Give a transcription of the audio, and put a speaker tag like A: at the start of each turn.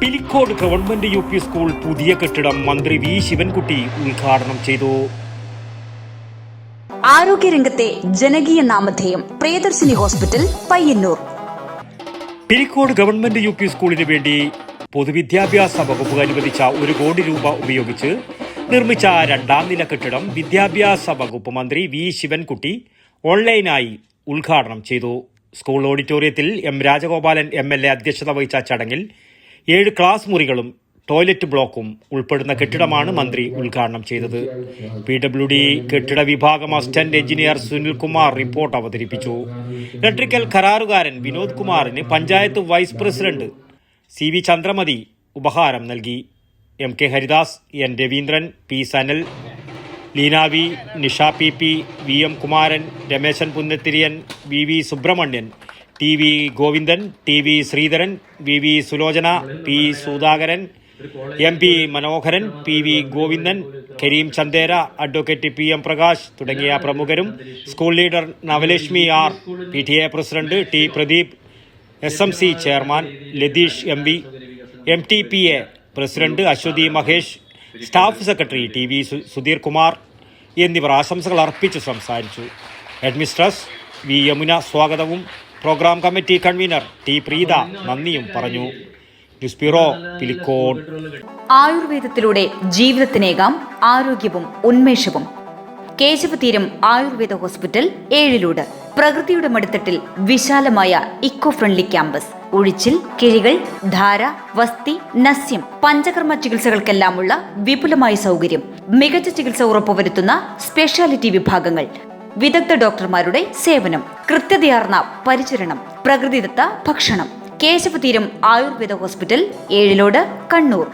A: Pilicode government UP. School പുതിയ കെട്ടിടം മന്ത്രി വി ശിവൻകുട്ടി ഉദ്ഘാടനം ചെയ്തു.
B: ആരോഗ്യരംഗത്തെ ജനകീയ നാമധേയം Priyadarshini hospital Payyanur.
A: Pilicode government U P. സ്കൂളിന് വേണ്ടി പൊതുവിദ്യാഭ്യാസ വകുപ്പ് അനുവദിച്ച 1 കോടി രൂപ ഉപയോഗിച്ച് നിർമ്മിച്ച 2ാം നില കെട്ടിടം വിദ്യാഭ്യാസ വകുപ്പ് മന്ത്രി വി ശിവൻകുട്ടി ഓൺലൈനായി ഉദ്ഘാടനം ചെയ്തു. സ്കൂൾ ഓഡിറ്റോറിയത്തിൽ എം രാജഗോപാലൻ MLA അധ്യക്ഷത വഹിച്ച ചടങ്ങിൽ 7 ക്ലാസ് മുറികളും ടോയ്ലറ്റ് ബ്ലോക്കും ഉൾപ്പെടുന്ന കെട്ടിടമാണ് മന്ത്രി ഉദ്ഘാടനം ചെയ്തത്. PWD കെട്ടിട വിഭാഗം അസിസ്റ്റന്റ് എഞ്ചിനീയർ സുനിൽകുമാർ റിപ്പോർട്ട് അവതരിപ്പിച്ചു. ഇലക്ട്രിക്കൽ കരാറുകാരൻ വിനോദ് കുമാറിന് panchayat vice president CV Chandramathi ഉപഹാരം നൽകി. MK Haridas, N Raveendran, P Sanal, Leena V, Nisha PP, VM Kumaran, Rameshan Punnathiriyan, VV Subramanian, TV Govindan, TV Sreedharan, VV Sulochana, P Sudhakaran, MP Manoharan, PV Govindan, Kareem Chandera, advocate PM Prakash തുടങ്ങിയ പ്രമുഖരും school leader Navalakshmi R, PTA president T Pradeep, SMC chairman Latheesh MV, MTPA president Aswathy Mahesh, staff secretary TV Sudheer Kumar എന്നിവർ ആശംസകൾ അർപ്പിച്ച് സംസാരിച്ചു. Headmistress V Yamuna സ്വാഗതവും programme committee convener T Preetha നന്ദിയും പറഞ്ഞു. News bureau, Pilicode.
B: ആയുർവേദത്തിലൂടെ ജീവിതത്തിനേകാം ആരോഗ്യവും ഉന്മേഷവും. കേശവതീരം ആയുർവേദ ഹോസ്പിറ്റൽ ഏഴിലൂട്. പ്രകൃതിയുടെ മടിത്തട്ടിൽ വിശാലമായ ഇക്കോ ഫ്രണ്ട്ലി ക്യാമ്പസ്. ഉഴിച്ചിൽ, കിഴികൾ, ധാര, വസ്തി, നസ്യം, പഞ്ചകർമ്മ ചികിത്സകൾക്കെല്ലാമുള്ള വിപുലമായ സൗകര്യം. മികച്ച ചികിത്സ ഉറപ്പുവരുത്തുന്ന സ്പെഷ്യാലിറ്റി വിഭാഗങ്ങൾ, വിദഗ്ധ ഡോക്ടർമാരുടെ സേവനം, കൃത്യതയാർന്ന പരിചരണം, പ്രകൃതിദത്ത ഭക്ഷണം. കേശവതീരം ആയുർവേദ ഹോസ്പിറ്റൽ ഏഴിലോട്, കണ്ണൂർ.